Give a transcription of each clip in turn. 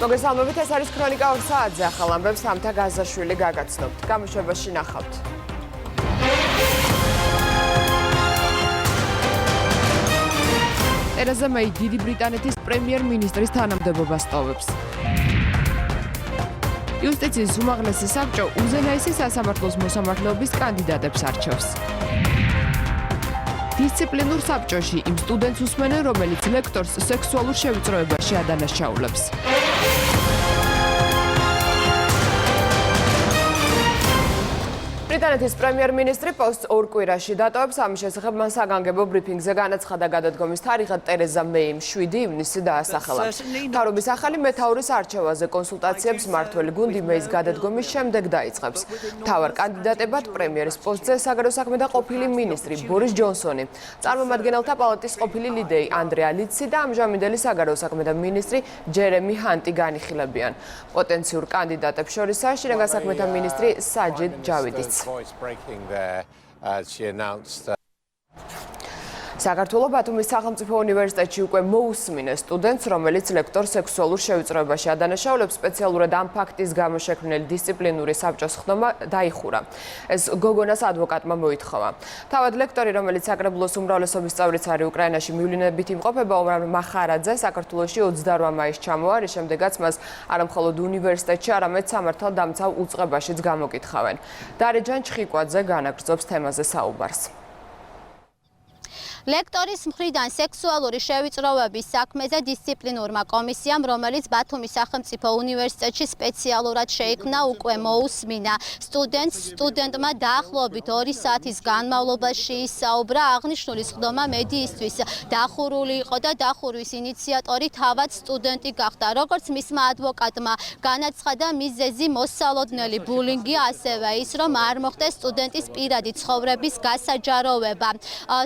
მოგესალმებით, ეს არის ქრონიკა 2 საათზე ახალ ამბებს სამთა გაზაშვილი გაგაცნობთ. გამოშვებაში ნახავთ. ტერეზა მეი დიდი ბრიტანეთის პრემიერ-მინისტრის თანამდებობას ტოვებს. იუსტიციის უმაღლესი საბჭო უზენაესი სასამართლოს მოსამართლეობის კანდიდატებს არჩევს. დისციპლინურ საბჭოში იმ სტუდენტს უსმენენ, რომელიც ლექტორს სექსუალურ შევიწროებაში ადანაშაულებს. ბრიტანეთის პრემიერ-მინისტრი პოსტს 2 კვირაში დატოვებს. ამის შესახებ მან საგანგებო ბრიფინგზე განაცხადა გადადგომის თარიღად ტერეზა მეიმ 7 ივნისი დაასახელა. მთავრობის ახალი მეთაურის არჩევაზე კონსულტაციებს მმართველი გუნდი მეის გადადგომის შემდეგ დაიწყებს. მთავარ კანდიდატებად პრემიერის პოსტზე საგარეო საქმე და ყოფილი მინისტრი ბორის ჯონსონი, წარმომადგენელთა პალატის ყოფილი ლიდერი ანდრეა ლიცი და ამჟამინდელი საგარეო საქმე და მინისტრი ჯერემი ჰანტი განიხილებიან. პოტენციურ კანდიდატებს შორისაა შინაგან საქმეთა მინისტრი საჯიდ ჯავიდიც. საქართველოს ბათუმის სახელმწიფო უნივერსიტეტში უკვე მოусმინეს სტუდენტს, რომელიც ლექტორს სექსუალურ შევიწროებაში ადანაშაულებს. სპეციალურად ამ ფაქტის გამო შექმნილი დისციპლინური საბჭოს ხდომა დაიხურა. ეს გოგონას ადვოკატმა მოითხოვა. თავად ლექტორი, რომელიც საკრებულოს უმრავლესობის წევრიც არის, უკრაინაში მივლინებით იმყოფება, ომრან მახარაძე საქართველოში 28 მაისს ჩამოვა, რის შემდეგაც მას არამხოლოდ უნივერსიტეტში, არამედ სამართალდამცავ უწყებაშიც გამოკითხავენ. დარეჯან ჩხიკვაძე განაგრძობს თემაზე საუბარს. ლექტორის მხრიდან სექსუალური შევიწროების საქმეზე დისციპლინურმა კომისიამ, რომელიც ბათუმის სახელმწიფო უნივერსიტეტში სპეციალურად შეიქმნა, უკვე მოусმინა სტუდენტმა დაახლოებით 2 საათის განმავლობაში ისაუბრა. აღნიშნული სხდომა მედიისთვის დახურული იყო და დახურვის ინიციატორი თავად სტუდენტი გახდა. როგორც მისმა ადვოკატმა განაცხადა, მიზეზი მოსალოდნელი ბულინგი, ასევე ის, რომ არ მოხდეს სტუდენტის პირადი ცხოვრების გასაჯაროვება.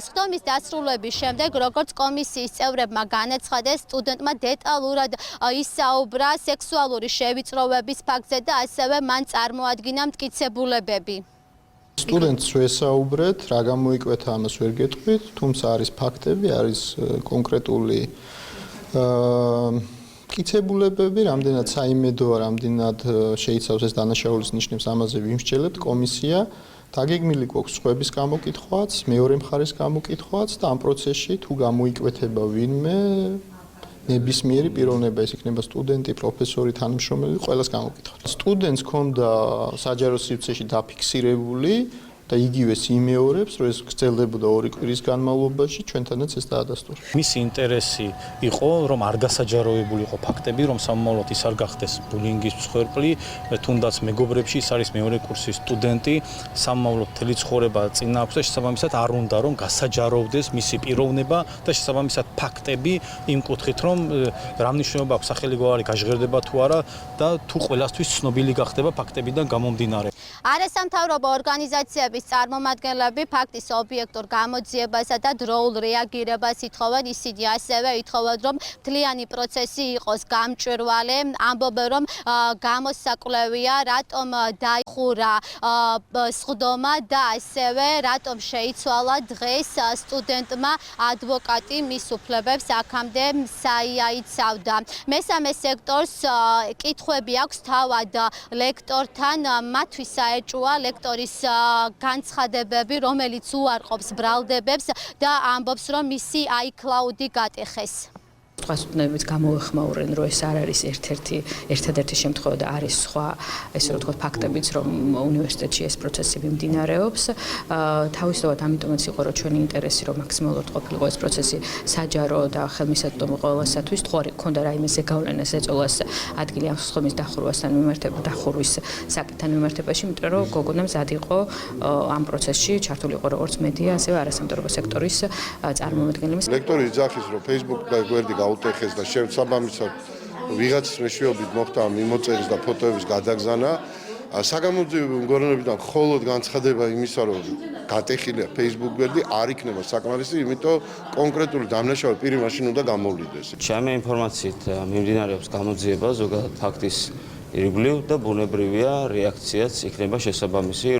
სხდომის დასრულების შემდეგ, როგორც კომისიის წევრებმა განაცხადეს, სტუდენტმა დეტალურად ისაუბრა სექსუალური შევიწროების ფაქტზე და ასევე მან წარმოადგინა მტკიცებულებები. სტუდენტს ვესაუბრეთ, რა გამოიკვეთა ამას ვერ გეტყვით, თუმცა არის ფაქტები, არის კონკრეტული მტკიცებულებები, რამდენად საიმედოა, რამდენად შეიცავს ეს დანაშაულის ნიშნებს, ამაზე ვიმსჯელებთ. კომისია დაგეგმილი გვაქვს სხვების გამოკითხვაც, მეორე მხარის გამოკითხვაც და ამ პროცესში თუ გამოიკვეთება ვინმე ნებისმიერი პიროვნება, ეს იქნება სტუდენტი, პროფესორი, თანამშრომელი, ყველას გამოკითხავთ. სტუდენტს ჰქონდა საჯარო სივრცეში დაფიქსირებული და იგივეს იმეორებს, რომ ეს გრძელდებოდა 2 კვირის განმავლობაში, ჩვენთანაც ეს დაადასტურა. მისი ინტერესი იყო, რომ არ გასაჯაროებული იყო ფაქტები, რომ სამომავლოდ ის არ გახდეს ბულინგის მსხვერპლი, თუნდაც მეგობრებში ის არის მეორე კურსის სტუდენტი, სამომავლოდ მთელი ცხოვრება წინა აქვს და შესაბამისად არ უნდა რომ გასაჯაროვდეს მისი პიროვნება და შესაბამისად ფაქტები იმ კუთხით, რომ რა მნიშვნელობა აქვს სახელი გვარი გაჟღერდება თუ არა და თუ ყველასთვის ცნობილი გახდება ფაქტებიდან გამომდინარე. არასამთავრობო ორგანიზაციების წარმომადგენლები ფაქტის ობიექტურ გამოძიებასა და დროულ რეაგირებას ითხოვენ. ისინი ასევე ითხოვენ, რომ მთლიანი პროცესი იყოს გამჭვირვალე. ამბობენ, რომ გამოსაკვლევია, რატომ დაიხურა სხდომა და ასევე რატომ შეიცვალა დღეს სტუდენტმა ადვოკატი მის უფლებებს აქამდე საიაიცავდა. მესამე სექტორს კითხვები აქვს თავად ლექტორთან, მათთვის საეჭვოა ლექტორის განცხადებები, რომელიც უარყოფს ბრალდებებს და ამბობს, რომ მისი iCloud-ი გატეხეს. სხვასტუდენტებიც გამოეხმაურენ, რომ ეს არ არის ერთადერთი შემთხვევა და არის სხვა, ესე რომ ვთქვათ, ფაქტებიც, რომ უნივერსიტეტში ეს პროცესი მიმდინარეობს. თავისთავად ამიტომაც იყო, რომ ჩვენი ინტერესი, რომ მაქსიმალურად ყოფილიყო ეს პროცესი საჯარო და ხელმისაწვდომი ყველასათვის. თუ არ ქონდა რაიმე ზეგავლენას ეწოლას ადგილი ამ სხდომის დახურვასთან მიმართება, დახურვის საკითხთან მიმართებაში, იმიტომ რომ გოგონა მზად იყო ამ პროცესში ჩართული იყო როგორც მედია, ასევე არასამთავრობო სექტორის წარმომადგენლები. ლექტორი იძახის, რომ Facebook და გვერდი გაუტეხეს და შესაბამისად ვიღაცის მეშვეობით მოხდა მიმოწერის და ფოტოების გადაგზანა. საგამოძიებო მგონებიდან მხოლოდ განცხადება იმისა, რომ გატეხილია Facebook გვერდი არ იქნება საკმარისი, იმიტომ კონკრეტული დამნაშავე პირი მაშინ უნდა გამოვლინდეს. ჩემი ინფორმაციით მიმდინარეობს გამოძიება ზოგადად ფაქტის ირგვლივ და ბუნებრივია რეაქციაც იქნება შესაბამისი.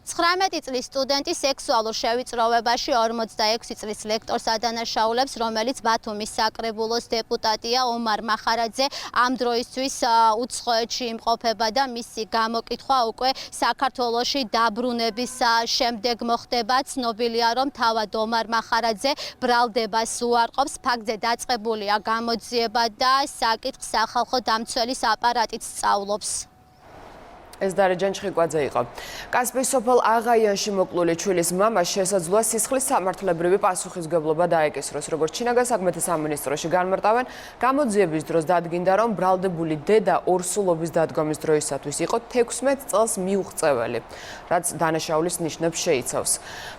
9 18 წლის სტუდენტი სექსუალურ შევიწროვებაში 46 წლის ლექტორს ადანაშაულებს, რომელიც ბათუმის საკრებულოს დეპუტატია ომარ მახარაძე ამ დროისთვის უცხოეთში იმყოფება და მისი გამოკითხვა უკვე საქართველოში დაბრუნების შემდეგ მოხდება. ცნობილია, რომ თავად ომარ მახარაძე ბრალდებას უარყოფს, ფაქტზე დაწყებულია გამოძიება და საკითხს სახალხო დამცველის აპარატიც სწავლობს. ეს დარეჯან ჩხიკვაძე იყო. კასპიის სოფელ აღაიანში მოკლული ჩვილის მამას შესაძლოა სისხლის სამართლებრივი პასუხისმგებლობა დაეკისროს. როგორც ჩინაგან საქმეთა სამინისტროში განმარტავენ, გამოძიების დროს დადგინდა, რომ ბრალდებული დედა ორსულობის დადგომის დროისათვის იყო 16 წელს მიუღწეველი, რაც დანაშაულის ნიშნებს შეიცავს.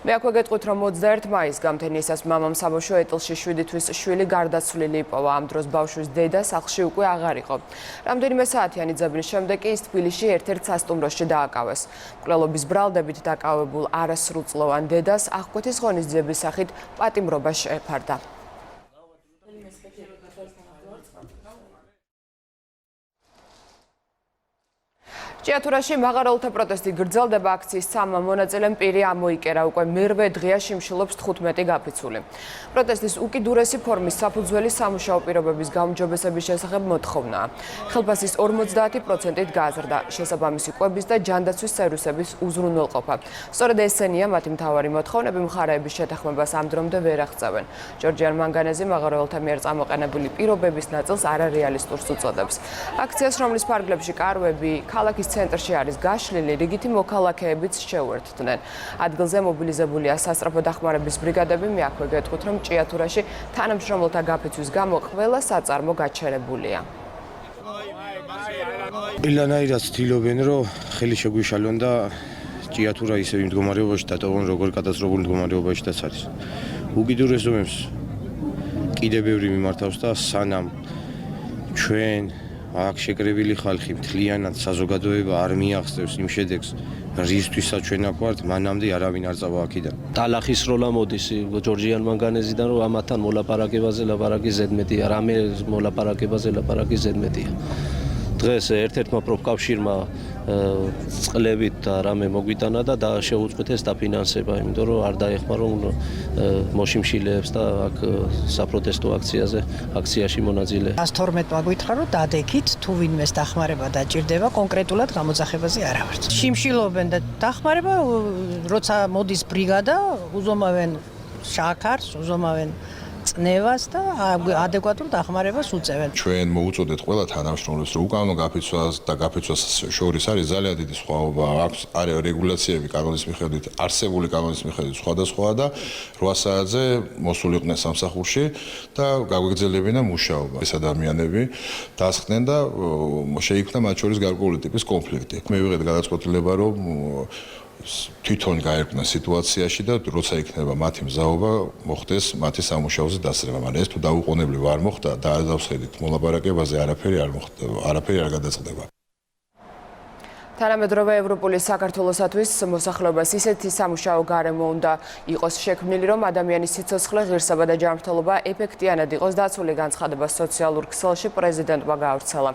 მე აქვე გეტყვით, რომ 21 მაისს გამთენიისას მამამ საბავშვო ეტლში 7 თვის შვილი გარდაცვლილი იპოვა. ამ დროს ბავშვის დედა სახლში უკვე აღარ იყო. რამდენიმე საათიანი ძებნის შემდეგ კი ის თბილისში ერთ-ერთ სასტუმროში დააკავეს. მკვლელობის ბრალდებით დაკავებულ არასრულწლოვან დედას აღკვეთის ღონისძიების სახით პატიმრობა შეეფარდა. ჭიათურაში მაღაროელთა პროტესტი გრძელდება. აქციის სამმა მონაწილემ პირი ამოიკერა. უკვე მერვე დღეა შიმშილობს 15 გაფიცული. პროტესტის უკიდურესი ფორმის საფუძველი სამუშაო პირობების გაუმჯობესების შესახებ მოთხოვნაა. ხელფასის 50%-ით გააზრდა, შესაბამისი კვების და ჯანდაცვის სერვისების უზრუნველყოფა. სწორედ ესენია მათი მთავარი მოთხოვნები, მხარეების შეთანხმებას ამ დრომდე ვერ აღწევენ. ჯორჯიან მანგანეზი მაღაროელთა მიერ წამოყენებული პირობების ნაწილს არარეალისტურს უწოდებს. აქციას, რომლის ფარგლებში კარვები, ქალაქის ცენტრში არის გაშლილი, რიგითი მოქალაქეებიც შეუერთდნენ. ადგილზე მობილიზებულია სასწრაფო დახმარების ბრიგადები. მე აქვე გეტყვით, რომ ჭიათურაში თანამშრომელთა გაფიცვის გამო ყველა საწარმო გაჩერებულია. ილანაირად ცდილობენ, რომ ხელი შეგვიშალონ და ჭიათურა ისევ იმ მდგომარეობაში დატოვონ, როგორ კატასტროფულ მდგომარეობაშიც არის. უკიდურეს ზომებს კიდევ ბევრი მიმართავს და სანამ ჩვენ აქ შეკრებილი ხალხი მთლიანად საზოგადოება არ მიაღწევს იმ შედეგს, რისთვისაც ჩვენ აქ ვართ, მანამდე არავინ არ წავა აქედან. ტალახის როლა მოდის ჯორჯიან მანგანეზიდან, რომ ამათთან მოლაპარაკებაზე ლაპარაკი ზედმეტია, რამე მოლაპარაკებაზე ლაპარაკი ზედმეტია. დღეს ერთ-ერთმა პროფკავშირმა წყლებით და რამე მოგვიტანა და შეუწყვეტეს დაფინანსება, იმიტომ რომ არ დაეხმარო მოშიმშილეებს და აქ საპროტესტო აქციაში მონაწილე. 112-მა გითხრა, რომ დადექით, თუ ვინმეს დახმარება დაჭირდება, კონკრეტულად გამოძახებაზე არა ვართ. შიმშილობენ და დახმარება, როცა მოდის ბრიგადა, უზომავენ შაქარს, უზომავენ წნევას და ადეკვატურ დახმარებას უწევენ. ჩვენ მოუწოდეთ ყველა თანამშრომლებს, რომ უკანონო გაფიცვას და გაფიცვას შორის არის ძალიან დიდი სხვაობა. აქვს რეგულაციები კანონის მიხედვით, არსებული კანონის მიხედვით სხვადასხვა და 8 საათზე მოსულიყვნენ სამსახურში და გაგვეგრძელებინა მუშაობა. ეს ადამიანები დასხდნენ და შეიქმნა მათ შორის გარკვეული ტიპის კონფლიქტი. მე ვიღეთ გადაწყვეტილება, რომ თვითონ გაერკვნა სიტუაციაში და როცა იქნება მათი მზაობა, მოხდეს მათი სამუშაოზე დასწრება. მაგრამ ეს თუ დაუყოვნებლივ არ მოხდა და არ დავსხედით მოლაპარაკებაზე, არაფერი არ მოხდება, არაფერი არ გადაწყდება. თანამედროვე ევროპული საქართველოსათვის მოსახლეობას ისეთი სამუშაო გარემო უნდა იყოს შექმნილი, რომ ადამიანის სიცოცხლე, ღირსება და ჯანმრთელობა ეფექტიანად იყოს დაცული. განცხადება სოციალურ ქსელში პრეზიდენტმა გაავრცელა.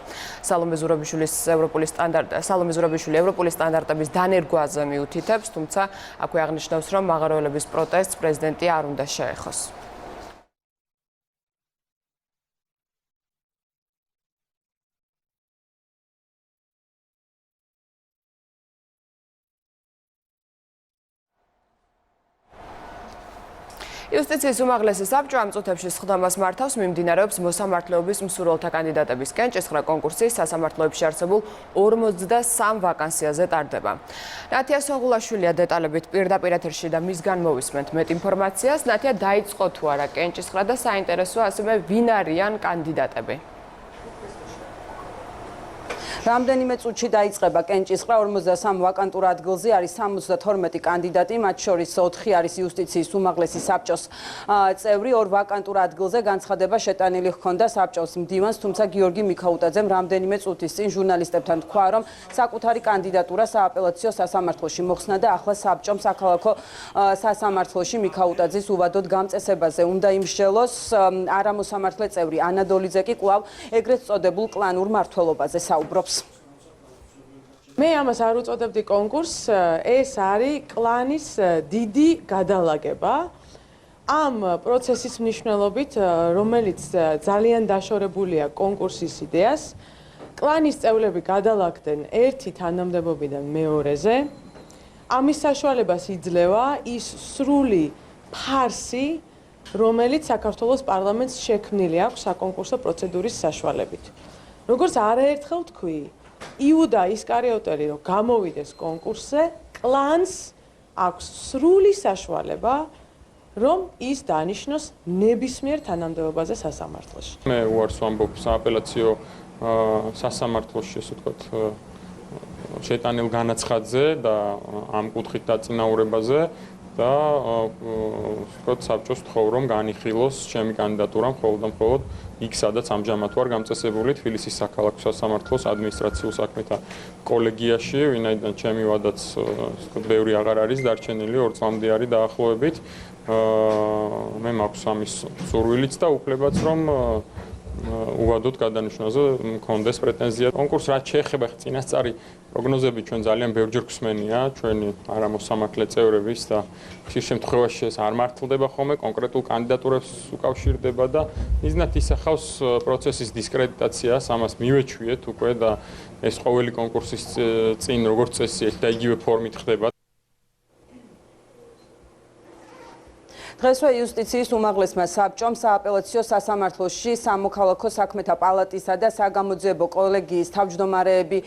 სალომე ზურაბიშვილი ევროპული სტანდარტების დანერგვაზე მიუთითებს, თუმცა აქვე აღნიშნავს, რომ მაღაროელების პროტესტს პრეზიდენტი არ უნდა შეეხოს. იუსტიციის უმაღლესი საბჭო ამ წუთებში სხდომას მართავს, მიმდინარეობს მოსამართლეობის მსურველთა კანდიდატების კენჭისყრა. კონკურსი სასამართლოებში არსებულ 43 ვაკანსიაზე ტარდება. ნათია სოღულაშვილია დეტალებით პირდაპირ ეთერში და მისგან მოვისმენთ მეტ ინფორმაციას. ნათია, დაიწყო თუ არა კენჭისყრა და საინტერესოა ასევე ვინ არიან კანდიდატები? რამდენიმე წუთში დაიწყება კენჭისყრა 43 ვაკანტურ ადგილზე არის 72 კანდიდატი, მათ შორის 4 არის იუსტიციის უმაღლესი საბჭოს წევრი. 2 ვაკანტურ ადგილზე განცხადება შეტანილი ჰქონდა საბჭოს მდივანს, თუმცა გიორგი მიქაუტაძემ რამდენიმე წუთის წინ ჟურნალისტებთან თქვა, რომ საკუთარი კანდიდატურა სააპელაციო სასამართლოში მოხსნა და ახლა საბჭომ საქალაქო სასამართლოში მიქაუტაძის უვადოდ გამწესებაზე უნდა იმსჯელოს. არამოსამართლე წევრი ანადოლიძე კი კვლავ ეგრეთ წოდებულ კლანურ მმართველობაზე საუბრობს. მე ამას არ უწოდებდი კონკურსს, ეს არის კლანის დიდი გადალაგება. ამ პროცესის მნიშვნელობით, რომელიც ძალიან დაშორებულია კონკურსის იდეას, კლანის წევრები გადალაგდნენ ერთი თანამდებობიდან მეორეზე. ამის საშუალებას იძლევა ის სრული ფარსი, რომელიც საქართველოს პარლამენტს შექმნილი აქვს საკონკურსო პროცედურის საშუალებით. როგორც არაერთხელ თქვი, იუდა ისკარიოტელი რომ გამოვიდეს კონკურსზე, კლანს აქვს სრული საშუალება, რომ ის დანიშნოს ნებისმიერ თანამდებობაზე სასამართლოში. მე უარს ვამბობ სააპელაციო სასამართლოში, ესე ვთქვათ, შეტანილ განაცხადზე და ამ კუთხით დაწინაურებაზე და ვთქვათ, საბჭოს თხოვ რომ განიხილოს ჩემი კანდიდატურა მხოლოდ და მხოლოდ იქ, სადაც ამჟამად ვარ გამწესებული თბილისის საქალაქო სასამართლოს ადმინისტრაციულ საქმეთა კოლეგიაში, ვინაიდან ჩემი ვადაც ვთქვათ, ბევრი აღარ არის დარჩენილი, 2 წლამდე არის დაახლოებით. მე მაქვს ამის სურვილიც და უფლებაც, რომ უვადოთ გადანიშნაზე მქონდეს პრეტენზია. კონკურს რაც შეეხება წინასწარი პროგნოზები ჩვენ ძალიან ბევრჯერ გვსმენია, ჩვენი არამოსამართლე წევრების და ხშირ შემთხვევაში ეს არ მართლდება ხოლმე, კონკრეტულ კანდიდატურებს უკავშირდება და მიზნად ისახავს პროცესის დისკრედიტაციას, ამას მივეჩვიეთ უკვე და ეს ყოველი კონკურსის წინ როგორც წესი და იგივე ფორმით ხდება. დღესვე იუსტიციის უმაღლესმა საბჭომ სააპელაციო სასამართლოში სამოქალაქო საქმეთა პალატისა და საგამოძიებო კოლეგიის თავმჯდომარეები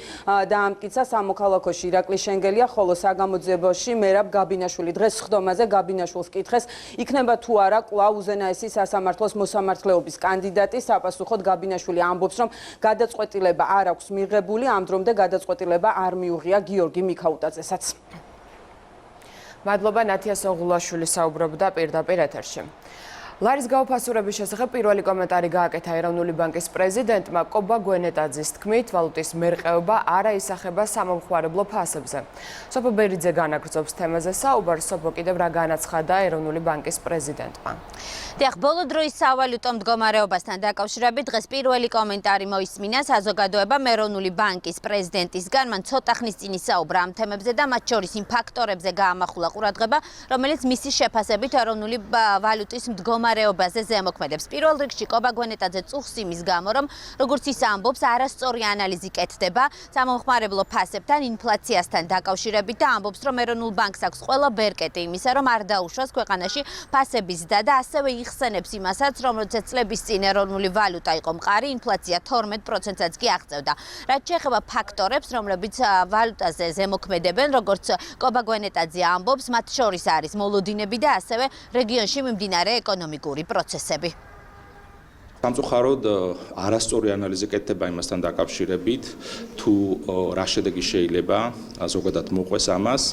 დაამტკიცა. სამოქალაქოში ირაკლი შენგელია, ხოლო საგამოძიებოში მერაბ გაბინაშვილი. დღეს სხდომაზე გაბინაშვილს კითხეს, იქნება თუ არა კვლავ უზენაესი სასამართლოს მოსამართლეობის კანდიდატი. საპასუხოდ გაბინაშვილი ამბობს, რომ გადაწყვეტილება არ აქვს მიღებული, ამ დრომდე გადაწყვეტილება არ მიუღია გიორგი მიქაუტაძესაც. მადლობა ნათია სოღულაშვილი საუბრობდა პირდაპირ ეთერში. ლარის გაუფასურების შესახებ პირველი კომენტარი გააკეთა ეროვნული ბანკის პრეზიდენტმა კობა გვენეტაძის თქმით, ვალუტის მერყეობა არ აისახება სამომხმარებლო ფასებზე. სოფო ბერიძე განაგრძობს თემაზე საუბარს, სოფო კიდევ რა განაცხადა ეროვნული ბანკის პრეზიდენტმა. დიახ, ბოლო დროის სავალუტო მდგომარეობასთან დაკავშირებით დღეს პირველი კომენტარი მოისმინა საზოგადოებამ ეროვნული ბანკის პრეზიდენტისგან. მან ცოტა ხნის წინ ისაუბრა ამ თემებზე და მათ შორის იმ ფაქტორებზე გაამახვილა ყურადღება, რომელიც მისი შეფასებით ეროვნული ვალუტის მდგომარეობაზე ზემოქმედებს. პირველ რიგში კობა გვენეტაძე წუხს იმის გამო, რომ როგორც ის ამბობს, არასწორი ანალიზი კეთდება სამომხმარებლო ფასებთან, ინფლაციასთან დაკავშირებით და ამბობს, რომ ეროვნულ ბანკს აქვს ყველა ბერკეტი იმისა, რომ არ დაუშვას ქვეყანაში ფასების ზრდა და ასევე იხსენებს იმასაც, რომ როდესაც წლების წინ ეროვნული ვალუტა იყო მყარი, ინფლაცია 12%-საც კი აღწევდა. რაც შეეხება ფაქტორებს, რომლებიც ვალუტაზე ზემოქმედებენ, როგორც კობა გვენეტაძე ამბობს, მათ შორის არის მოლოდინები და ასევე რეგიონში მიმდინარე ეკონომიკური პროცესები. სამწუხაროდ არასწორი ანალიზი კეთდება იმასთან დაკავშირებით, თუ რა შედეგი შეიძლება ზოგადად მოყვეს ამას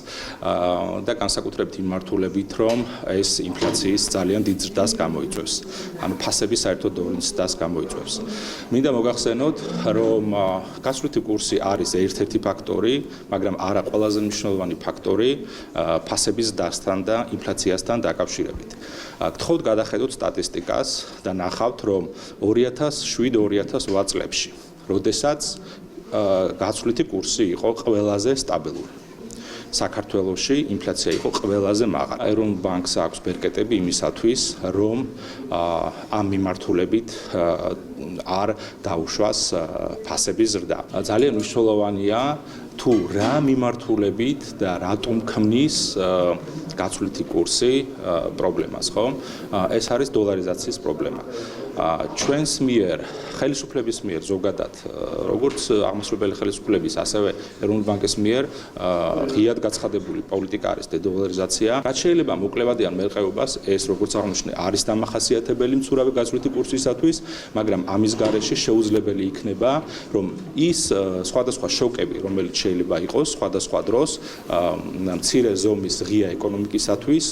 და განსაკუთრებით იმ მართულებით, რომ ეს ინფლაციის ძალიან დიდ ზრდას გამოიწვევს. ანუ ფასების საერთოდ დონის ზრდას გამოიწვევს. მინდა მოგახსენოთ, რომ გაცვლითი კურსი არის ერთ-ერთი ფაქტორი, მაგრამ არა ყველაზე მნიშვნელოვანი ფაქტორი ფასების ზრდასთან და ინფლაციასთან დაკავშირებით. გთხოვთ გადახედოთ სტატისტიკას და ნახავთ, რომ 2007-2008 წლებში, როდესაც გაცვლითი კურსი იყო ყველაზე სტაბილური. საქართველოში ინფლაცია იყო ყველაზე მაღალი. ეროვნულ ბანკს აქვს ბერკეტები იმისათვის, რომ ამ მიმართულებით არ დაუშვას ფასების ზრდა. ძალიან მნიშვნელოვანია თუ რა მიმართულებით და რატომ ქმნის გაცვლითი კურსი პრობლემას, ხო? ეს არის დოლარიზაციის პრობლემა. ჩვენს მიერ, ხელისუფლების მიერ ზოგადად, როგორც აღმასრულებელი ხელისუფლების, ასევე ეროვნული ბანკის მიერ ღიად გაცხადებული პოლიტიკა არის დედოლარიზაცია. რაც შეიძლება მოკლევადიან მერყეობას, ეს როგორც აღნიშნე, არის დამახასიათებელი მცურავი გაცვლითი კურსისათვის, მაგრამ ამის გარეშე შეუძლებელი იქნება, რომ ის სხვადასხვა შოკები, რომელიც შეიძლება იყოს სხვადასხვა დროს მცირე ზომის ღია ეკონომიკისათვის,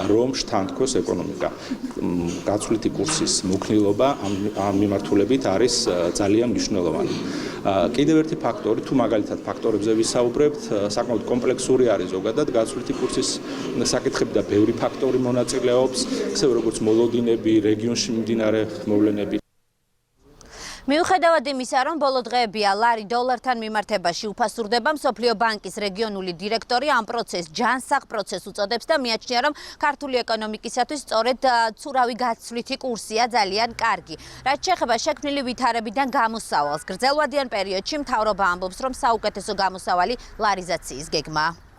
რომ შთანთქოს ეკონომიკა. გაცვლითი კურსის მოქნილობა ამ მიმართულებით არის ძალიან მნიშვნელოვანი. კიდევ ერთი ფაქტორი, თუ მაგალითად ფაქტორებზე ვისაუბრებთ, საკმაოდ კომპლექსური არის ზოგადად გაცვლითი კურსის საკითხები და ბევრი ფაქტორი მონაწილეობს, ისევე როგორც მოლოდინები, რეგიონში მიმდინარე მოვლენები. მიუხედავად იმისა, რომ ბოლო დღეებია ლარი დოლართან მიმართებაში უფასურდება, მსოფლიო ბანკის რეგიონული დირექტორი ამ პროცესს ჯანსაღ პროცესს უწოდებს და მიაჩნია, რომ ქართული ეკონომიკისათვის სწორედ ცურავი გაცვლითი კურსია ძალიან კარგი. რაც შეეხება შექმნილი ვითარებიდან გამოსავალს, გრძელვადიან პერიოდში მთავრობა ამბობს, რომ საუკეთესო გამოსავალი ლარიზაციის გეგმაა.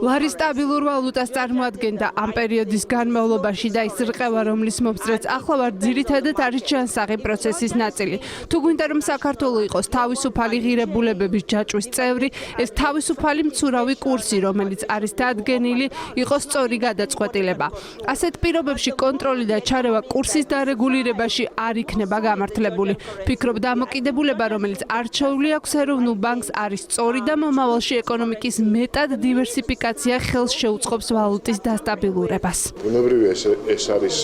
ლარი სტაბილურ ვალუტას წარმოადგენდა ამ პერიოდის განმავლობაში და ის რყევა, რომლის მომსწრეც ახლა ვარ, ძირითადად არის ჯანსაღი პროცესის ნაწილი. თუ გვინდა, რომ საქართველო იყოს თავისუფალი ღირებულებების ჯაჭვის წევრი, ეს თავისუფალი მცურავი კურსი, რომელიც არის დადგენილი, იყოს სწორი გადაწყვეტილება. ასეთ პირობებში კონტროლი და ჩარევა კურსის დარეგულირებაში არ იქნება გამართლებული. ვფიქრობ, დამოკიდებულება, რომელიც არჩეული აქვს ეროვნულ ბანკს, არის სწორი და მომავალ ეკონომიკის მეტად დივერსიფიკაცია ხელს შეუწყობს ვალუტის დასტაბილურებას. ბუნებრივია ეს არის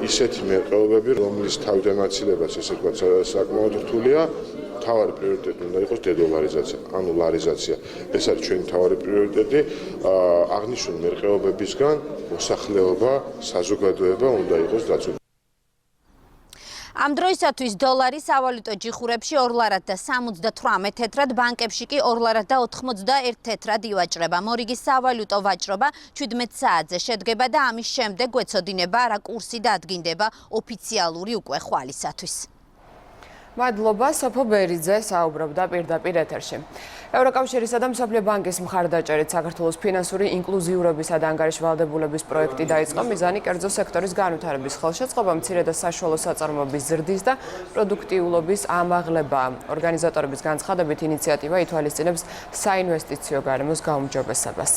ისეთი მერყეობები, რომლის თავდანაწილებაც ესე ვთქვათ საკმაოდ რთულია. თავარი პრიორიტეტი უნდა იყოს დედოლარიზაცია, ანუ ლარიზაცია. ეს არის ჩვენი თავარი პრიორიტეტი. აღნიშნული მერყეობებისგან მოსახლეობა, საზოგადოება უნდა იყოს დაცული. ამ დროისათვის დოლარი სავალუტო ჯიხურებში 2 ლარად და 78 თეთრად, ბანკებში კი 2 ლარად და 91 თეთრად ივაჭრება. მორიგის სავალუტო ვაჭრობა 17 საათზე შედგება და ამის შემდეგ გვეცოდინება რა კურსი დადგინდება ოფიციალური უკვე ხვალისათვის. მადლობა, სოფო ბერიძე საუბრობდა პირდაპირ ეთერში. ევროკავშირისა და მსოფლიო ბანკის მხარდაჭერით საქართველოს ფინანსური ინკლუზიურობისა და ანგარიშვალდებულების პროექტი დაიწყო. მიზანი კერძო სექტორის განვითარების ხელშეწყობა, მცირე და საშუალო საწარმოების ზრდის და პროდუქტიულობის ამაღლებაა. ორგანიზატორების განცხადებით, ინიციატივა ითვალისწინებს საინვესტიციო გარემოს გაუმჯობესებას.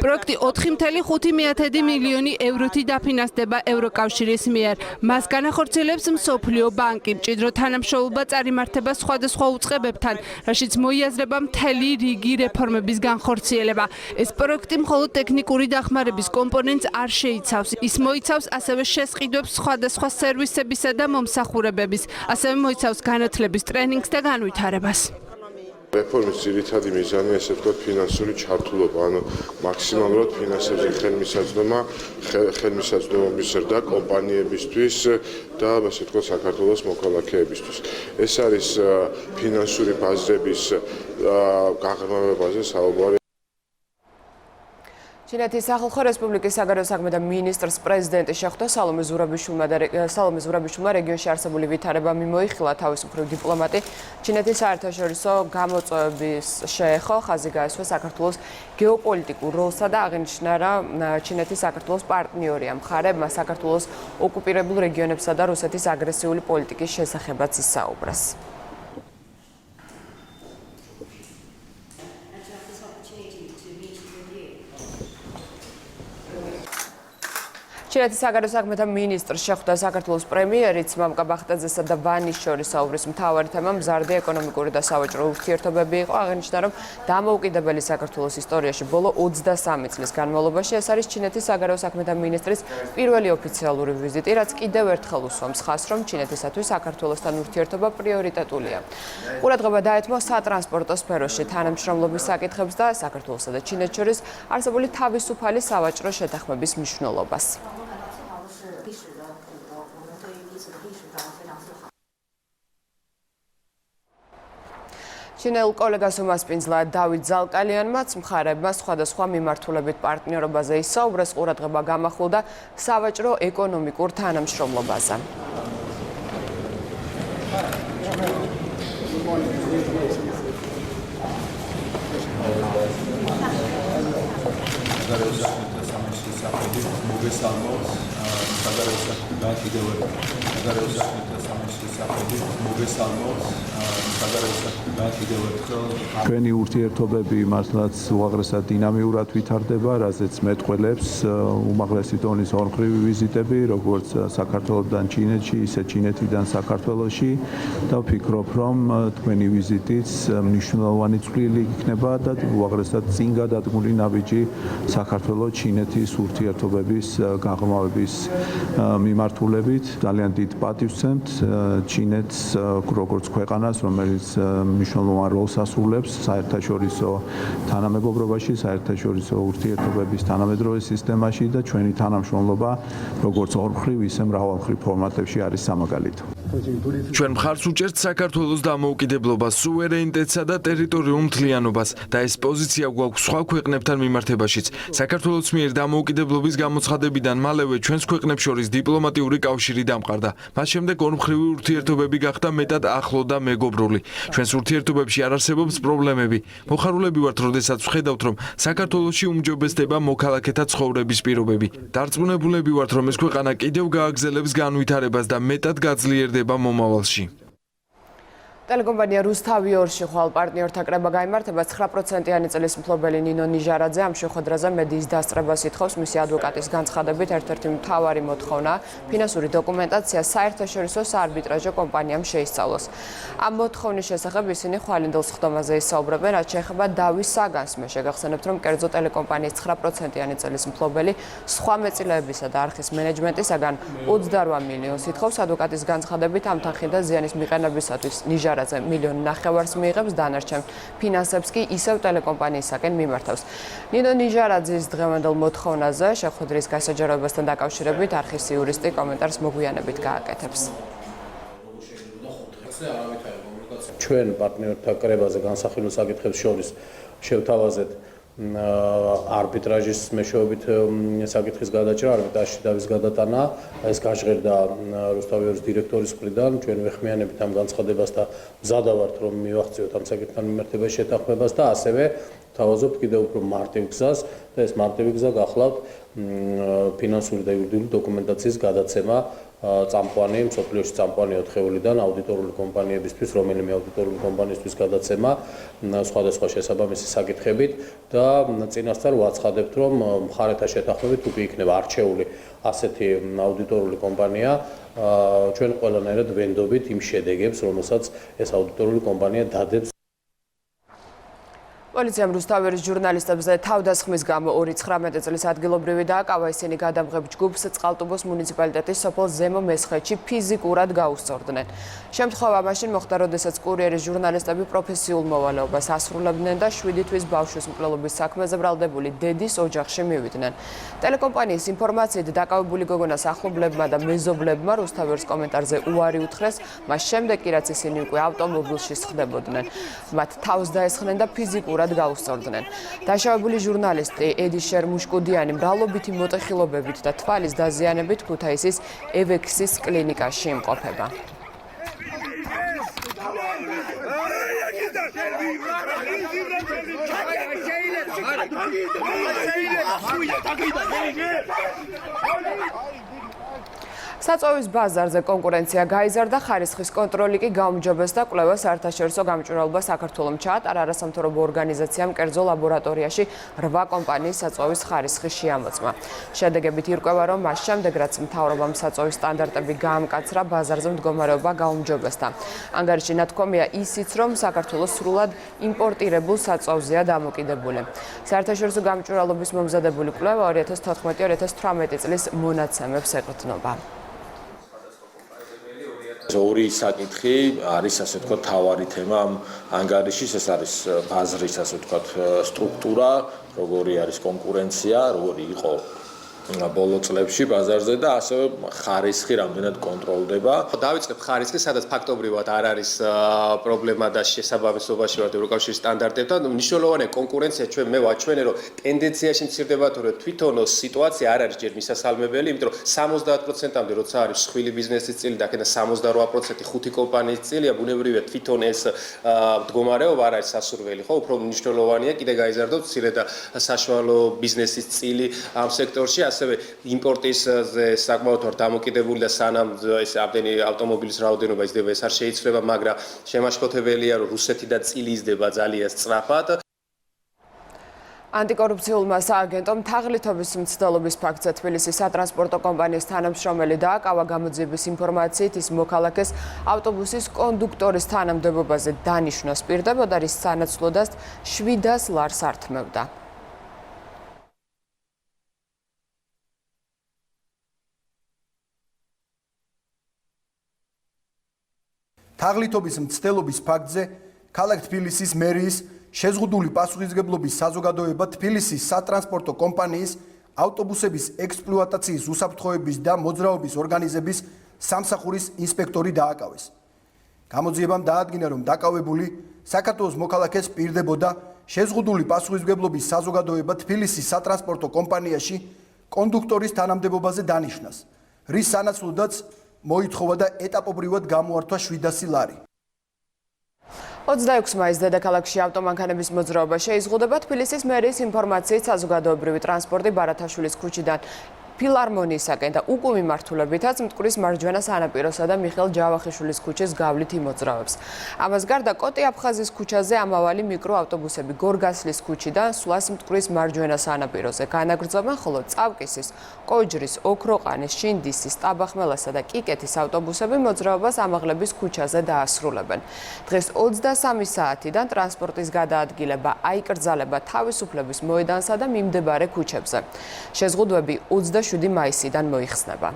პროექტი 4,5 მილიონი ევროთი დაფინანსდება ევროკავშირის მიერ. მას განახორციელებს მსოფლიო ბანკი. მჭიდრო თანამშრომლობა წარიმართება სხვადასხვა უწყებებთან, რაშიც მოიაზრება მთელი რიგი რეფორმების განხორციელება. ეს პროექტი მხოლოდ ტექნიკური დახმარების კომპონენტს არ შეიცავს. ის მოიცავს ასევე შესყიდვებს სხვადასხვა სერვისებისა და მომსახურებების, ასევე მოიცავს განათლების ტრენინგს და განვითარებას. რეფორმის ძირითადი მიზანია ესე ვთქვათ ფინანსური ჩართულობა, ანუ მაქსიმალურად ფინანსებზე ხელმისაწვდომობის ზრდა კომპანიებისთვის და ასე ვთქვათ საქართველოს მოქალაქეებისთვის. ეს არის ფინანსური ბაზრების გაღრმავებაზე საუბარი. ჩინეთის სახალხო რესპუბლიკის საგარეო საქმეთა მინისტრს პრეზიდენტი შეხვდა. სალომე ზურაბიშვილმა რეგიონში არსებული ვითარება მიმოიხილა. თავისუფლ დიპლომატი ჩინეთის საერთაშორისო გამოწვევების შეეხო, ხაზი გაესვა საქართველოს გეოპოლიტიკურ როლსა და აღნიშნა, რომ ჩინეთი საქართველოს პარტნიორია. მხარებმა საქართველოს ოკუპირებულ რეგიონებსა და რუსეთის აგრესიული პოლიტიკის შესახებაც ისაუბრეს. ჩინეთის საგარეო საქმეთა მინისტრს შეხვდა საქართველოს პრემიერიც მამკა ბახტაძესა და ვანის შორის საუბრის მთავარი თემა მზარდი ეკონომიკური და სავაჭრო ურთიერთობები იყო. აღნიშნა, რომ დამოუკიდებელი საქართველოს ისტორიაში ბოლო 23 წლის განმავლობაში ეს არის ჩინეთის საგარეო საქმეთა მინისტრის პირველი ოფიციალური ვიზიტი, რაც კიდევ ერთხელ უსვამს ხაზს, რომ ჩინეთისათვის საქართველოსთან ურთიერთობა პრიორიტეტულია. ყურადღება დაეთმო სატრანსპორტო სფეროში თანამშრომლობის საკითხებს და საქართველოსა და ჩინეთს შორის არსებული თავისუფალი სავაჭრო შეთანხმების მნიშვნელობას. ჩინელ კოლეგას უმასპინძლა დავით ზალკალიანმაც მხარებმა სხვადასხვა მიმართულებით პარტნიორობაზე ისაუბრეს. ყურადღება გამახვილდა სავაჭრო ეკონომიკურ თანამშრომლობაზე. ჩვენი ურთიერთობები მართლაც უაღრესად დინამიურად ვითარდება, რაზეც მეტყველებს უმაღლესი დონის ორმხრივი ვიზიტები, როგორც საქართველოსთან ჩინეთში, ისე ჩინეთიდან საქართველოში და ვფიქრობ, რომ თქვენი ვიზიტიც მნიშვნელოვანი წვლილი იქნება და უაღრესად წინ გადადგმული ნაბიჯი საქართველოს-ჩინეთის ურთიერთობების გაღრმავების მიმართულებით. ძალიან დიდ პატივს ვცემთ ჩინეთს როგორც ქვეყანას, რომელიც მნიშვნელოვან როლს ასრულებს საერთაშორისო თანამეგობრობაში, საერთაშორისო ურთიერთობების თანამედროვე სისტემაში და ჩვენი თანამშრომლობა როგორც ორმხრივ, ისე მრავალმხრივ ფორმატებში არის სამაგალითო. ჩვენ მხარს უჭერთ საქართველოს დამოუკიდებლობას, სუვერენიტეტსა და ტერიტორიულ მთლიანობას და ეს პოზიცია გვაქვს სხვა ქვეყნებთან მიმართებაშიც. საქართველოს მიერ დამოუკიდებლობის გამოცხადებიდან მალევე ჩვენს ქვეყნებს შორის დიპლომატიური კავშირი დამყარდა. მას შემდეგ ორმხრივი ურთიერთობები გახდა მეტად ახლო და მეგობრული. ჩვენს ურთიერთობებში არ არსებობს პრობლემები. მოხარულები ვართ, როდესაც ვხედავთ, რომ საქართველოში უმჯობესდება მოქალაქეთა ცხოვრების პირობები. დარწმუნებულები ვართ, რომ ეს ქვეყანა კიდევ გააგრძელებს განვითარებას და მეტად გაძლიერდება მომავალში. ტელეკომპანია რუსთავი 2-ში ხვალ პარტნიორთა კრება გაიმართება 9%-იანი წლის მფლობელი ნინო ნიჟარაძე ამ შეხვედრაზე მედიის დასწრებას ითხოვს მისი ადვოკატის განცხადებით ერთ-ერთი მთავარი მოთხოვნა ფინანსური დოკუმენტაცია საერთაშორისო საარბიტრაჟო კომპანიამ შეისწავლოს. ამ მოთხოვნის შესახებ ისინი ხვალინდელ სხდომაზე ისაუბრებენ, რაც შეეხება დავის საგანს. მე შეგახსენებთ, რომ კერძო ტელეკომპანიის 9%-იანი წლის მფლობელი სხვა მეწილეებისა და არხის მენეჯმენტისაგან 28 მილიონს ითხოვს. ადვოკატის განცხადებით ამ თანხიდან ზიანის მიყენებისათვის ნიჟარაძე $1.5 მილიონს მიიღებს, დანარჩენ ფინანსებს კი ისევ ტელეკომპანიისაკენ მიმართავს. ნინო ნიჟარაძის დღევანდელ მოთხოვნაზე შეხვედრის გასაჯაროებასთან დაკავშირებით არხის იურისტი კომენტარს მოგვიანებით გააკეთებს. ჩვენ პარტნიორთა კრებაზე განსახილულ საკითხებს შორის შევთავაზეთ არბიტრაჟის მეშვეობით საკითხის გადაჭრა, არბიტრაჟში დავის გადატანა, ეს გაჟღერდა რუსთავი 2-ის დირექტორის მხრიდან, ჩვენ ვეხმიანებით ამ განცხადებას და მზადა ვართ, რომ მივახციოთ ამ საკითხთან მიმართებაში შეთანხმებას და ასევე თავაზობთ კიდევ უფრო მარტივ გზას და ეს მარტივი გზა გახლავთ ფინანსური და იურიდიული დოკუმენტაციის გადაცემა წამყვანი, მსოფლიოში წამყვანი 4-ულიდან აუდიტორული კომპანიებისთვის, რომელიმე აუდიტორული კომპანიისთვის გადაცემა სხვადასხვა შესაბამისი საკითხებით და წინასწარ ვაცხადებთ, რომ მხარეთა შეთანხმებით უკვე იქნება არჩეული ასეთი აუდიტორული კომპანია, ჩვენ ყველანაირად ვენდობით იმ შედეგებს, რომელსაც ეს აუდიტორული კომპანია დადებს. პოლიციამ რუსთავის ჟურნალისტებზე თავდასხმის გამო 2019 წლის ადგილობრივი დააკავა, ისინი გადამღებ ჯგუფს წყალტუბოს მუნიციპალიტეტის სოფელ ზემო მესხეთში ფიზიკურად გაუსწორდნენ. შემთხვევა მაშინ მოხდა, როდესაც კურიერის ჟურნალისტები პროფესიულ მოვალეობას ასრულებდნენ და 7 თვის ბავშვის მკვლელობის საქმეზე ბრალდებული დედის ოჯახში მივიდნენ. ტელეკომპანიის ინფორმაციით დაკავებული გოგონას ახლობლებმა და მეზობლებმა რუსთავის კომენტარზე უარი უთხრეს, მას შემდეგ კი რაც ისინი უკვე ავტომობილში სხდებოდნენ. მათ თავს დაესხნენ და ფიზიკურად გაუსწორდნენ. დაშავებული ჟურნალისტი ედი შერმუშკუდიანი მრავლობითი მოტეხილობებით და თვალის დაზიანებით ქუთაისის ევექსის კლინიკაში იმყოფება. საწვავის ბაზარზე კონკურენცია გაიზარდა, ხარისხის კონტროლი კი გაუმჯობესდა, კვლევა საერთაშორისო გამჭვირვალობა საქართველოს ჩაატარა არასამთავრობო ორგანიზაციამ კერძო ლაბორატორიაში 8 კომპანიის საწვავის ხარისხი შეამოწმა. შედეგებით ირკვევა, რომ მას შემდეგ, რაც მთავრობამ საწვავის სტანდარტები გაამკაცრა, ბაზარზე მდგომარეობა გაუმჯობესდა. ანგარიში ნათქვამია ისიც, რომ საქართველოს სრულად იმპორტირებულ საწვავზეა დამოკიდებული. საერთაშორისო გამჭვირვალობის მომზადებული კვლევა 2014-2018 წლის მონაცემებს ეყრდნობა. ორი საკითხი არის, ასე ვთქვათ, თავარი თემა ამ ანგარიშის, ეს არის ბაზრის, ასე ვთქვათ, სტრუქტურა, როგორი არის კონკურენცია, როგორი იყო ბოლო წლებში ბაზარზე და ასევე ხარისხი რამდენად კონტროლდება. დავიწყებ ხარისხი, სადაც ფაქტობრივად არ არის პრობლემა და შესაბამისობაში ვართ ევროკავშირის სტანდარტებთან. მნიშვნელოვანია კონკურენცია, მე ვაჩვენე, რომ ტენდენციაში მცირდება, თორე თვითონ სიტუაცია არ არის ჯერ მისასალმებელი, იმიტომ რომ 70%-მდე როცა არის სხვილი ბიზნესის წილი და აქედან 78% 5 კომპანიის წილია, ბუნებრივია თვითონ ეს მდგომარეობა არ არის სასურველი, ხო? უფრო მნიშვნელოვანია კიდე გაიზარდოს მცირე და საშუალო ბიზნესის წილი ამ სექტორში. ასევე იმპორტისზე საკმაოდ ვარ დამოკიდებული და სანამ ეს ამდენი ავტომობილის რაოდენობა იზრდება, ეს არ შეიცვლება, მაგრამ შემაშფოთებელია, რომ რუსეთიდან წილი იზრდება ძალიან სწრაფად. ანტიკორუფციულმა სააგენტომ თაღლითობის მცდელობის ფაქტზე თბილისის სატრანსპორტო კომპანიის თანამშრომელი დააკავა. გამოძიების ინფორმაციით ის მოქალაქეს ავტობუსის კონდუქტორის თანამდებობაზე დანიშვნას პირდებოდა, რის სანაცვლოდაც 700 ლარს ართმევდა. თაღლითობის მცდელობის ფაქტზე ქალაქ თბილისის მერიის შეზღუდული პასუხისმგებლობის საზოგადოება თბილისის სატრანსპორტო კომპანიის ავტობუსების ექსპლუატაციის უსაფრთხოების და მოძრაობის ორგანიზების სამსახურის ინსპექტორი დააკავეს. გამოძიებამ დაადგინა, რომ დაკავებული საქართველოს მოქალაქეს პირდებოდა შეზღუდული პასუხისმგებლობის საზოგადოება თბილისის სატრანსპორტო კომპანიაში კონდუქტორის თანამდებობაზე დანიშნას, რის სანაცვლოდაც მოითხოვა და ეტაპობრივად გამოართვა 700 ლარი. 26 მაისს დედაქალაქში ავტომანქანების მოძრაობა შეიზღუდება. თბილისის მერიის ინფორმაციით საზოგადოებრივი ტრანსპორტი ბარათაშვილის ქუჩიდან ფილარმონიისაკენ და უკვე მიმართულებითაც მტკვრის მარჯვენა სანაპიროსა და მიხეილ ჯავახიშვილის ქუჩის გავლით იმოძრავებს. ამას გარდა კოტი აფხაზის ქუჩაზე ამავალი მიკროავტობუსები გორგასლის ქუჩიდან სვლას მტკვრის მარჯვენა სანაპიროზე განაგრძობენ, ხოლო წავკისის, კოჯრის, ოქროყანის, შინდისის, ტაბახმელასა და კიკეთის ავტობუსები მოძრაობას ამაღლების ქუჩაზე დაასრულებენ. დღეს 23 საათიდან ტრანსპორტის გადაადგილება აიკრძალება თავისუფლების მოედანსა და მიმდებარე ქუჩებზე. შეზღუდვები 27 მაისიდან მოიხსნება.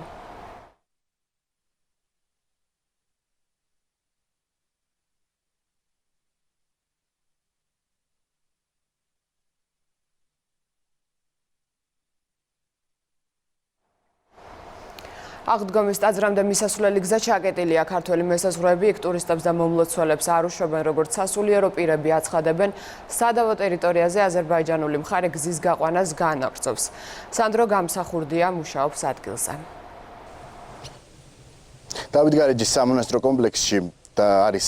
აღდგომის ტაძრამდე მისასვლელი გზა ჩაკეტილია. ქართველი მესაზღვრეები იქ ტურისტებს და მომლოცველებს არ უშვებენ, როგორც სასულიერო პირები აცხადებენ, სადავო ტერიტორიაზე აზერბაიჯანული მხარე გზის გაყვანას განაგრძობს. სანდრო გამსახურდია მუშაობს ადგილზე. დავითგარეჯის სამონასტრო კომპლექსში არის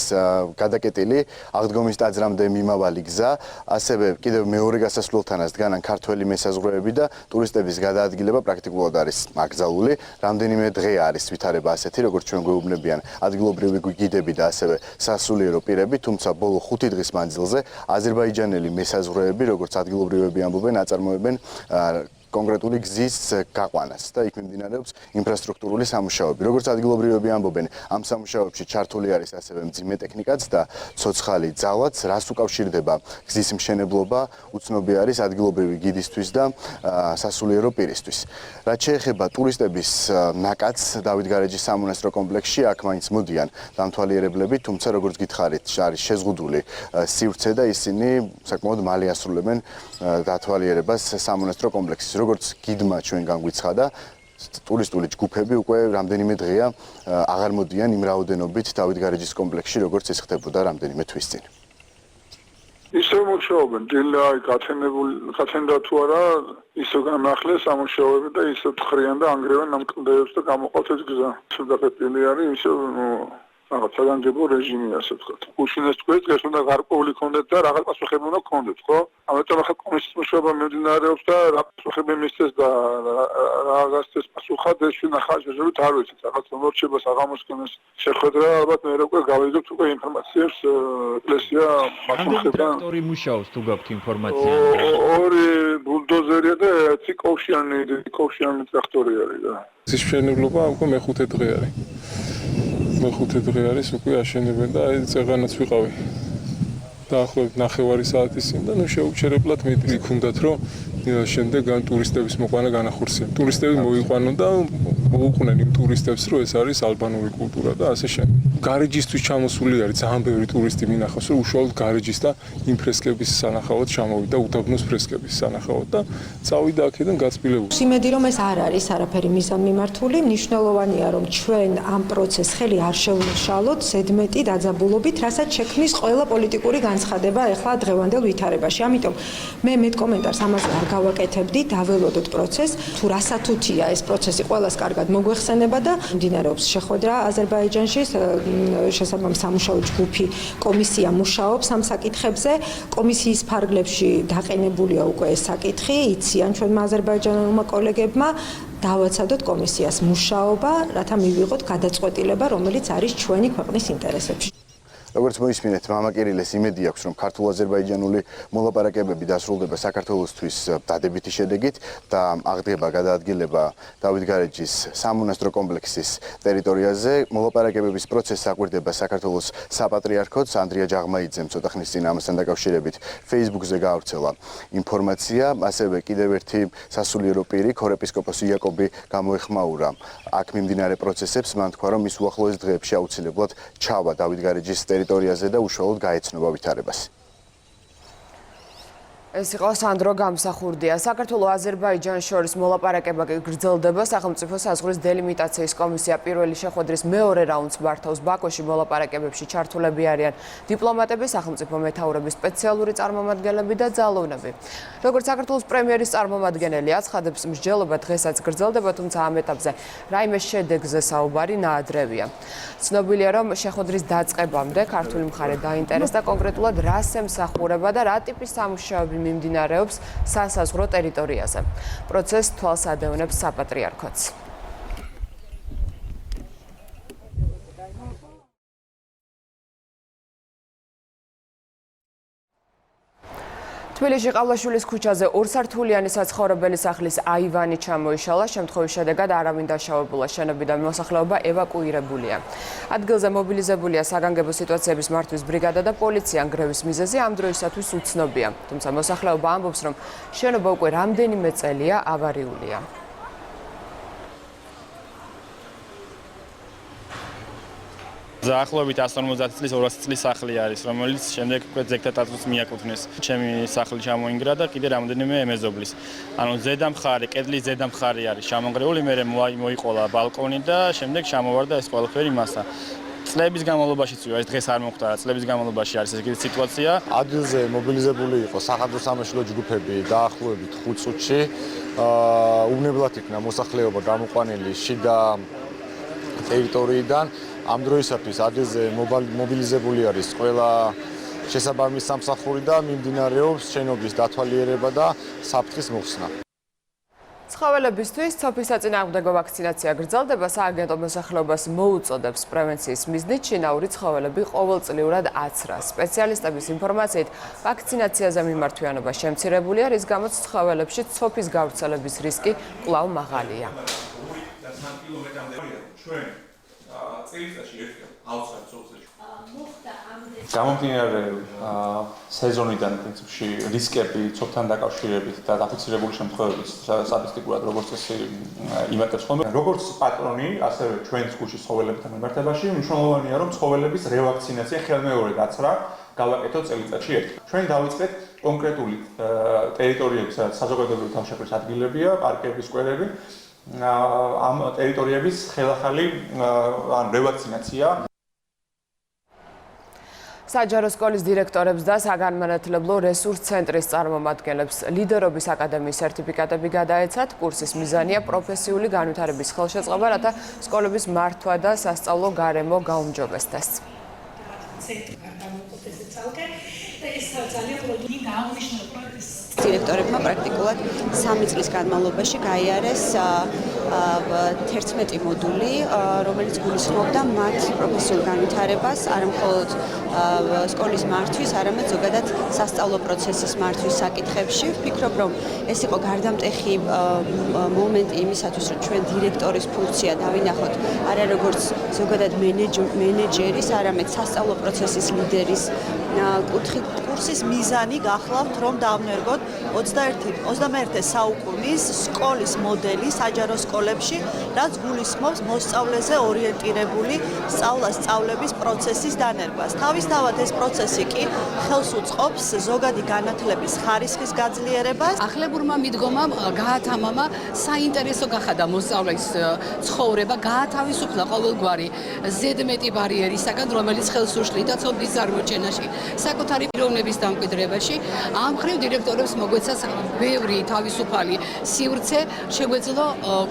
გადაკეტილი აღდგომის ტაძრამდე მიმავალი გზა, ასევე კიდევ მეორე გასასვლელთანაც დგანან ქართველი მესაზღვრეები და ტურისტების გადაადგილება პრაქტიკულად არის აკრძალული. რამდენიმე დღე არის ვითარება ასეთი, როგორც ჩვენ გვეუბნებიან ადგილობრივი გიდები და ასევე სასულიერო პირები, თუმცა ბოლო 5 დღის მანძილზე აზერბაიჯანელი მესაზღვრეები, როგორც ადგილობრივები ამბობენ, აწარმოებენ კონკრეტული გზის გაყვანას და იქ მიმდინარეობს ინფრასტრუქტურული სამუშაოები. როგორც ადგილობრივები ამბობენ, ამ სამუშაოებში ჩართული არის ასევე მძიმე ტექნიკაც და ცოცხალი ძალაც, რაც უკავშირდება გზის მშენებლობა, უცნობი არის ადგილობრივი გიდისთვის და სასულიერო პირისთვის. რაც შეეხება ტურისტების ნაკადს დავითგარეჯის სამონასტრო კომპლექსში, აქ მაინც მოდიან დამთვალიერებლები, თუმცა როგორც გითხარით, არის შეზღუდული სივრცე და ისინი საკმაოდ მალე ასრულებენ დათვალიერებას სამონასტრო კომპლექსში. როგორც გიდმა ჩვენ განგვიცხადა, ტურისტული ჯგუფები უკვე რამდენიმე დღეა აღარ მოდიან იმ რაოდენობით დავითგარეჯის კომპლექსში, როგორც ეს ხდებოდა რამდენიმე თვის წინ. ისევ მუშაობენ, დილაი გაცენდა თუ არა, ისევ განახლეს სამუშაოები და ისევ თხრიან და ანგრევენ ამ კლდეებს და გამოყავთ ეს გზა. სულდაფეტილი არის, ისევ რაღაც საგანგებო რეჟიმი, ასე ვთქვათ. უშინეს თქვენ დღეს უნდა გარკვეული კონდეთ და რაღაც პასუხები უნდა კონდეთ, ხო? ამიტომ ახლა კომისიის მუშაობა მიმდინარეობს და რა პასუხები მისცეს და რაღაცის პასუხად ეს ნახავთ შეჟებით არ ვიცით. რაღაც მორჩება საღამოსკენეს შეხვედრა, ალბათ მე უკვე გავიგებთ უკვე ინფორმაციებს ეკლესია მასუხებდა. ტრაქტორი მუშაობს თუ გაქვთ ინფორმაცია? ორი ბულდოზერია და ერთი kovშიანი ტრაქტორი არის და. ეს მშენებლობა უკვე მეხუთე დღე არის. მეხუთე დღე არის უკვე აშენებენ და აი წეღანაც ვიყავი. დაახლოებით 9 საათის წინ და ნუ შეუჩერებლად მითქუნდათ რომ შემდეგ ან ტურისტების მოყვანა განახორციელონ. ტურისტები მოიყვანონ და მოუყვნენ იმ ტურისტებს რომ ეს არის ალბანური კულტურა და ასე შემდეგ. გარეჯისთვის ჩამოსული არის ძალიან ბევრი ტურისტი მინახავს რომ უშუალოდ გარეჯის და იმ ფრესკების სანახავად ჩამოვიდა უდაბნოს ფრესკების სანახავად და წავიდა აქედან გაწბილებული. იმედი რომ ეს არ არის არაფერი მიზანმიმართული, მნიშვნელოვანია რომ ჩვენ ამ პროცესს ხელი არ შევუშალოთ ზედმეტი დაძაბულობით, რასაც შექმნის ყველა პოლიტიკური განცხადება ახლა დღევანდელ ვითარებაში. ამიტომ მე მეტ კომენტარს ამაზე არ გავაკეთებდი, დაველოდოთ პროცესს, თუ რასათუთია ეს პროცესი ყველას კარგად მოგვეხსენება და მიმდინარეობს შეხვედრა აზერბაიჯანში, შესაბამის სამუშაო ჯგუფი კომისია მუშაობს ამ საკითხებზე, კომისიის ფარგლებში დაყენებულია უკვე ეს საკითხი, იციან ჩვენმა აზერბაიჯანულმა კოლეგებმა, დავაცადოთ კომისიას მუშაობა, რათა მივიღოთ გადაწყვეტილება, რომელიც არის ჩვენი ქვეყნის ინტერესებში. როგორც მოისმინეთ, მამა კირილეს იმედი აქვს, რომ ქართულ-აზერბაიჯანული მოლაპარაკებები დასრულდება საქართველოსთვის დადებითი შედეგით და აღდგება გადაადგილება დავითგარეჯის სამონასტრო კომპლექსის ტერიტორიაზე. მოლაპარაკებების პროცესს აკვირდება საქართველოს საპატრიარქოც ანდრია ჯაღმაიძემ ცოტა ხნის წინ ამასთან დაკავშირებით Facebook-ზე გაავრცელა ინფორმაცია, ასევე კიდევ ერთი სასულიერო პირი, ქორეპისკოპოსი იაკობი გამოეხმაურა აქ მიმდინარე პროცესებს, მან თქვა, რომ ის უახლოეს დღეებში აუცილებლად ჩავა დავითგარეჯის ტერიტორიაზე და უშუალოდ გაეცნობა ვითარებას. ეს იყო სანდრო გამსახურდია. საქართველოს აზერბაიჯანს შორის მოლაპარაკება გრძელდება. სახელმწიფო საზღვრის დელიმიტაციის კომისია პირველი შეხვედრის მეორე რაუნდს მართავს ბაქოში. მოლაპარაკებებში ჩართულები არიან დიპლომატები, სახელმწიფო მეთაურების სპეციალური წარმომადგენლები და ძალოვნები. როგორც საქართველოს პრემიერის წარმომადგენელი აცხადებს, მსჯელობა დღესაც გრძელდება, თუმცა ამ ეტაპზე რაიმე შედეგზე საუბარი ნაადრევია. ცნობილია, რომ შეხვედრის დაწყებამდე ქართული მხარე დაინტერესდა კონკრეტულად რას ემსახურება და რა ტიპის სამუშაოები მიმდინარეობს სასაზღვრო ტერიტორიაზე. პროცესს თვალს ადევნებს საპატრიარქოც. თბილისში ყავლაშვილის ქუჩაზე ორსართულიანი საცხოვრებელი სახლის აივანი ჩამოიშალა, შემთხვევის შედეგად არავინ დაშავებულა, შენობიდან მოსახლეობა ევაკუირებულია. ადგილზე მობილიზებულია საგანგებო სიტუაციების მართვის ბრიგადა და პოლიცია. ნგრევის მიზეზი ამ დროისათვის უცნობია, თუმცა მოსახლეობა ამბობს, რომ შენობა უკვე რამდენიმე წელია ავარიულია. დაახლოებით 150 წლის 200 წლის სახლი არის, რომელიც შემდეგ უკვე ძეგლთა სტატუსს მიაკუთვნეს. ჩემი სახლი ჩამოინგრა და კიდე რამდენიმე ემეზობლის. ანუ ზედა მხარე, კედლის ზედა მხარე არის ჩამონგრეული, მერე მოიყოლა ბალკონი და შემდეგ ჩამოვარდა ეს ყველაფერი მასა. წლების განმავლობაში წვია, ეს დღეს არ მოხდა, წლების განმავლობაში არის ესეთი სიტუაცია. ადგილზე მობილიზებული იყო სახადრო სამაშველო ჯგუფები დაახლოებით 5 წუთში. უბნებლად იქნა მოსახლეობა გამოყვანილი შიდა ტერიტორიიდან. ამ დროისათვის ადგილზე მობილიზებული არის ყველა შესაბამის სამსახური და მიმდინარეობს შენობის დათვალიერება და საფრთხის მოხსნა. ცხოველებისთვის ცოფის საწინააღმდეგო ვაქცინაცია გრძელდება. სააგენტო მოსახლეობას მოუწოდებს პრევენციის მიზნით შინაური ცხოველები ყოველწლიურად აცრას. სპეციალისტების ინფორმაციით, ვაქცინაციაზე მიმართვიანობა შემცირებულია, რის გამოც ცხოველებში ცოფის გავრცელების რისკი კვლავ მაღალია. გამომდინარე სეზონიდან პრინციპში რისკები ცოფთან დაკავშირებით და დაფიქსირებული შემთხვევებით სტატისტიკურად როგორც წესი იმატებს ხოლმე. როგორც პატრონი, ასევე ჩვენს ქუჩის ცხოველებთან მიმართებაში მნიშვნელოვანია, რომ ცხოველების რევაქცინაცია ხელმეორე დაცრა გავაკეთოთ წელიწადში ერთხელ. ჩვენ დავიწყეთ კონკრეტული ტერიტორიების, სადაც საზოგადოებრივი თავშეყრის ადგილებია, პარკები, სკვერები. ამ ტერიტორიების ხელახალი რევაქცინაცია. საჯარო სკოლის დირექტორებს და საგანმანათლებლო რესურს ცენტრის წარმომადგენლებს ლიდერობის აკადემიის სერტიფიკატები გადაეცათ. კურსის მიზანია პროფესიული განვითარების ხელშეწყობა, რათა სკოლების მართვა და სასწავლო გარემო გაუმჯობესდეს. დირექტორებმა პრაქტიკულად 3 წლის განმავლობაში გაიარეს 11 მოდული, რომელიც გულისხმობდა მათ პროფესიულ განვითარებას, არა მხოლოდ სკოლის მართვის, არამედ ზოგადად სასწავლო პროცესის მართვის საკითხებში. ვფიქრობ, რომ ეს იყო გარდამტეხი მომენტი იმისათვის, რომ ჩვენ დირექტორის ფუნქცია დავინახოთ არა როგორც ზოგადად მენეჯერის, არამედ სასწავლო პროცესის ლიდერის კუთხით. კურსის მიზანი გახლავთ, რომ დავნერგოთ 21 საუკუნის სკოლის მოდელი საჯარო სკოლებში, რაც გულისხმობს მოსწავლეზე ორიენტირებული სწავლა-სწავლების პროცესის დანერგვას. თავისთავად ეს პროცესი კი ხელს უწყობს ზოგადი განათლების ხარისხის გაძლიერებას. ახლებურმა მიდგომამ გაათამამა საინტერესო გახადა მოსწავლეს ცხოვრება, გაათავისუფლა ყოველგვარი ზედმეტი ბარიერისაგან, რომელიც ხელს უშლიდა ცოდნის წარმოჩენაში, საკუთარი პიროვნების დამკვიდრებაში. ამ მხრივ დირექტორებს მოგვეცას ბევრი თავისუფალი სივრცე, შეგვეძლო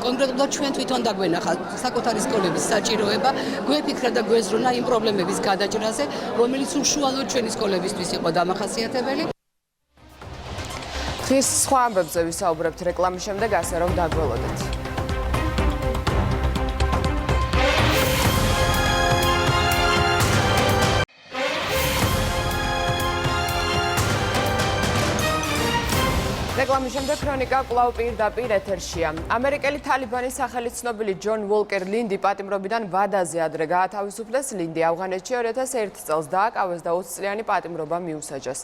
კონკრეტულად ჩვენ თვითონ დაგვენახა საკუთარი სკოლების საჭიროება, გვეფიქრა და გვეზრუნა იმ პრობლემების გადაჭრაზე, რომელიც უშუალოდ ჩვენი სკოლებისთვის იყო დამახასიათებელი. დღის სხვა ამბებზე ვისაუბრებთ რეკლამის შემდეგ, ასე რომ დაგველოდეთ. რეკლამის შემდეგ ქრონიკა კვლავ პირდაპირ ეთერშია. ამერიკელი თალიბანის სახელით ცნობილი ჯონ უოლკერ ლინდი პატიმრობიდან ვადაზე ადრე გაათავისუფლეს. ლინდი ავღანეთში 2001 წელს დააკავეს და 20 წლიანი პატიმრობა მიუსაჯეს.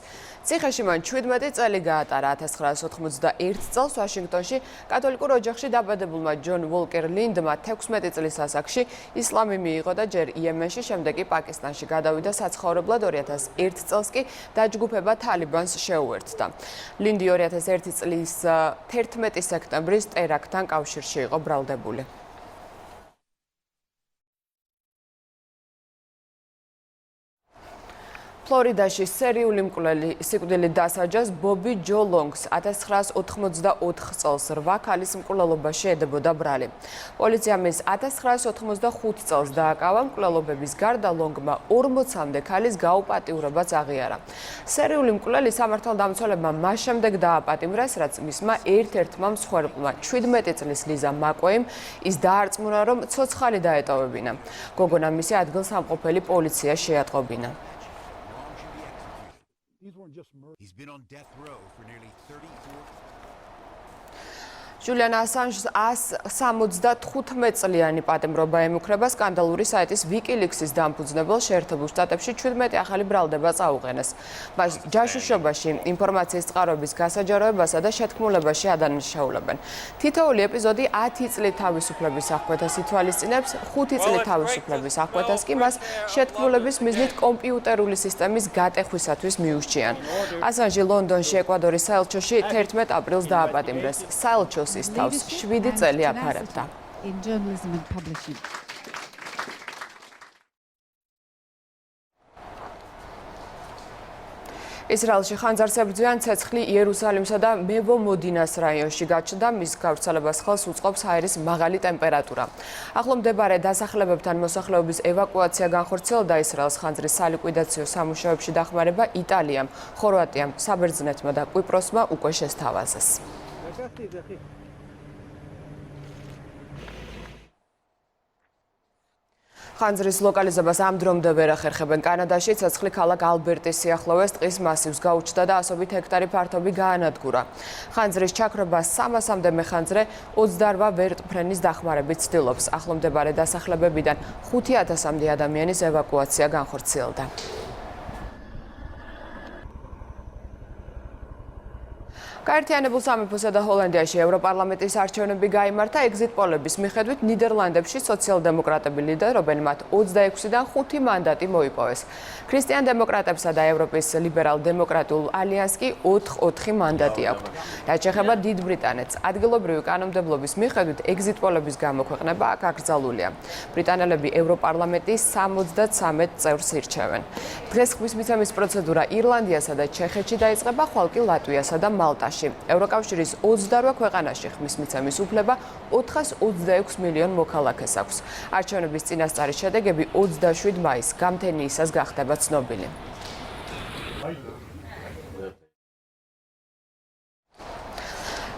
ციხეში მან 17 წელი გაატარა. 1991 წელს ვაშინგტონში კათოლიკურ ოჯახში დაბადებულმა ჯონ უოლკერ ლინდმა 16 წლის ასაკში ისლამი მიიღო და ჯერ იემენში, შემდეგ კი პაკისტანში გადავიდა საცხოვრებლად. 2001 წელს კი დაჯგუფება თალიბანს შეუერთდა. ლინდი 2001 წლის 11 სექტემბრის ტერაქტთან კავშირში იყო ბრალდებული. ფლორიდაში სერიული მკვლელი სიკვდილით დასაჯეს ბობი ჯო ლონგს 1984 წელს 8 ქალის მკვლელობაში ედებოდა ბრალი. პოლიციამ ის 1985 წელს დააკავა. მკვლელობების გარდა ლონგმა 40-მდე ქალის გაუპატიურებაც აღიარა. სერიული მკვლელი სამართალდამცველებმა მას შემდეგ დააპატიმრეს, რაც მისმა ერთ-ერთმა მსხვერპლმა 17 წლის ლიზა მაკვეიმ ის დაარწმუნა, რომ ცოცხალი დაეტოვებინა. გოგონა მისი ადგილსამყოფელი პოლიცია შეატყობინა. He's been on death row for nearly 34 Julian Assange 175 წლიანი პატიმრობა ემუქრება სკანდალური საიტის WikiLeaks-ის დამფუძნებელ შეერთებულ შტატებში 17 ახალი ბრალდება წაუყენეს. მას ჯაშუშობაში, ინფორმაციის წყაროების გასაჯაროებასა და შეთქმულებაში ადანაშაულებენ. თითოეული ეპიზოდი 10 წლით თავისუფლების აღკვეთას ითვალისწინებს, 5 წლით თავისუფლების აღკვეთას კი მას შეთქმულების მიზნით კომპიუტერული სისტემის გატეხვისათვის მიუსჩიან. Assange ლონდონში ეკვადორის საელჩოში 11 აპრილს დააპატიმრეს. საელჩოს ის თავს 7 წელი აფარებდა. ისრაელში ხანძარსებრძვიან ცეცხლი იერუსალიმსა და მევო-მოდინას რაიონში გაჩნდა, მის გავრცელებას ხელს უწყობს აირის მაღალი ტემპერატურა. ახლო მდებარე დასახლებებთან მოსახლეობის ევაკუაცია განხორციელდა. ისრაელს ხანძრის სალიკვიდაციო სამუშაოებში დახმარება იტალიამ, ხორვატიამ, საბერძნეთმა და კვიპროსმა უკვე შესთავაზეს. ხანძრის ლოკალიზებას ამ დრომდე ვერ ახერხებენ. კანადაში ცეცხლი ქალაქ ალბერტის სიახლოვეს ტყის მასივს გაუჩნდა და ასობით ჰექტარი ფართობი გაანადგურა. ხანძრის ჩაქრობა 300-მდე მეხანძრე 28 ვერტმფრენის დახმარებით ცდილობს. ახლო მდებარე დასახლებებიდან 5000-მდე ადამიანის ევაკუაცია განხორციელდა. გაერთიანებულ სამეფოსა და ჰოლანდიაში ევროპარლამენტის არჩევნები გაიმართა. ეგზიტ პოლების მიხედვით ნიდერლანდებში სოციალ-დემოკრატები ლიდერობენ, მათ 26-დან 5 მანდატი მოიპოვეს. ქრისტიან დემოკრატებსა და ევროპის ლიბერალ-დემოკრატიულ ალიანსს კი 4 მანდატი აქვთ. რაც შეეხება დიდ ბრიტანეთს, ადგილობრივი კანონმდებლობის მიხედვით ეგზიტ პოლების გამოქვეყნება აქ აკრძალულია. ბრიტანელები ევროპარლამენტის 73 წევრს ირჩევენ. დღეს ხმის მიცემის პროცედურა ირლანდიასა და ჩეხეთში დაიწყება, ხვალ კი ლატვიასა და მალტაში. ევროკავშირის 28 ქვეყანაში ხმის მიცემის უფლება 426 მილიონ მოქალაქეს აქვს. არჩევნების წინასწარი შედეგები 27 მაისს გამთენიისას გახდება ცნობილი.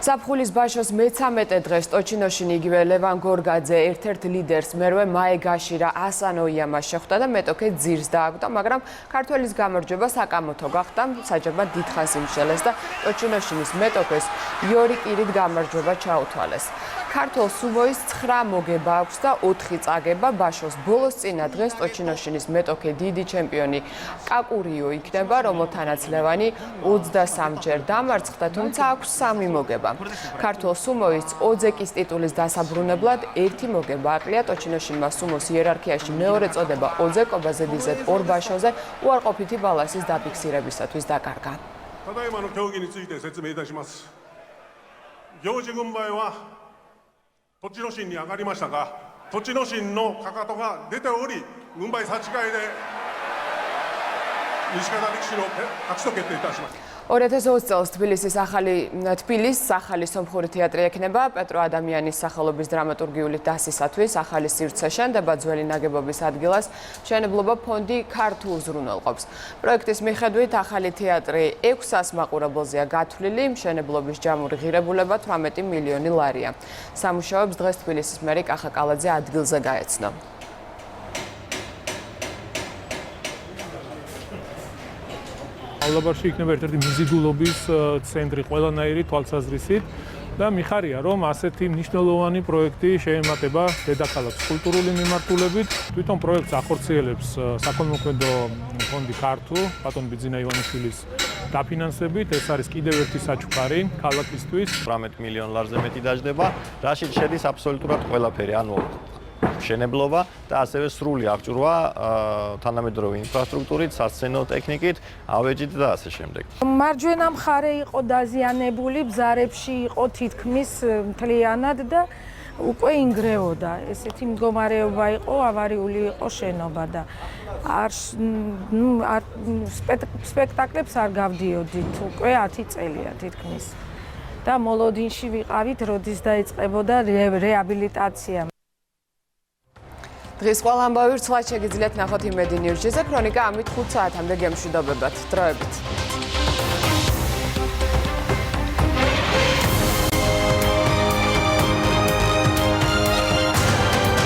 საფხულის ბაშოს მე-13 დღეს ტოჩინოში იგივე ლევან გორგაძე ერთ-ერთ ლიდერს მერვე მაეგაშირა ასანოიამას შეხვდა და მეტოქე ძირს დააგდო, მაგრამ ქართველის გამარჯვება საკამოთო გახდა. საჯარმა დიდხანს იმშელეს და ტოჩინოშინის მეტოქეს იური კირით გამარჯვება ჩაუთვალეს. ქართულ სუმოის 9 მოგება აქვს და 4 წაგება. ბაშოს ბოლოს წინა დღეს ტოჩინოშინის მეტოქე დიდი ჩემპიონი კაკურიო იქნება, რომელთანაც ლევანი 23-ჯერ დამარცხდა, თუმცა აქვს 3 მოგება. ქართულ სუმოის ოძეკის ტიტულის დასაბრუნებლად 1 მოგება აკლია. ტოჩინოშინმა სუმოს იერარქიაში მეორე წოდება ოძეკობა ზედიზედ 2 ბაშოზე უარყოფითი ბალანსის დაფიქსირებისათვის დაკარგა.栃ノ心に上がりましたが、栃ノ心のかかとが出ており、軍配差し替えで西方力士の勝ちと決定いたします。 2020 წელს თბილისის ახალი სომხური თეატრი ექნება. პეტრო ადამიანის სახელობის დრამატურგიული დასისათვის ახალი სივრცე შენდება. ძველი ნაგებობის ადგილას მშენებლობა ფონდი ქართულ ზრუნველყოფს. პროექტის მიხედვით ახალი თეატრი 600 მაყურებელზეა გათვლილი. მშენებლობის ჯამური ღირებულება 18 მილიონი ლარია. სამუშაოებს დღეს თბილისის მერი კახა კალაძე ადგილზე გაეცნო. ყავლაბარში იქნება ერთ-ერთი მიზიდულობის ცენტრი ყველანაირი თვალსაზრისით და მიხარია, რომ ასეთი მნიშვნელოვანი პროექტი შეემატება დედაქალაქს კულტურული მიმართულებით. თვითონ პროექტს ახორციელებს საქველმოქმედო ფონდი ქართულ ბატონ ბიძინა ივანიშვილის დაფინანსებით. ეს არის კიდევ ერთი საჩუქარი ქალაქისთვის. 18 მილიონ ლარზე მეტი დაждდება, რაშიც შედის აბსოლუტურად ყველაფერი, ანუ მშენებლობა და ასევე სრული აღჭურვა თანამედროვე ინფრასტრუქტურით, სასცენო ტექნიკით, ავეჯით და ასე შემდეგ. მარჯვენა მხარე იყო დაზიანებული, ბზარებში იყო თითქმის მთლიანად და უკვე ინგრეოდა. ესეთი მდგომარეობა იყო, ავარიული იყო შენობა და სპექტაკლებს არ გავდიოდით უკვე 10 წელია თითქმის. და მოლოდინში ვიყავით, როდის დაიწყებოდა რეაბილიტაცია. დღის ყველა ამბავი რცხვად შეგიძლიათ ნახოთ იმედი ნიუზზე. ქრონიკა ამით 5 საათამდე გემშვიდობებათ. დროებით.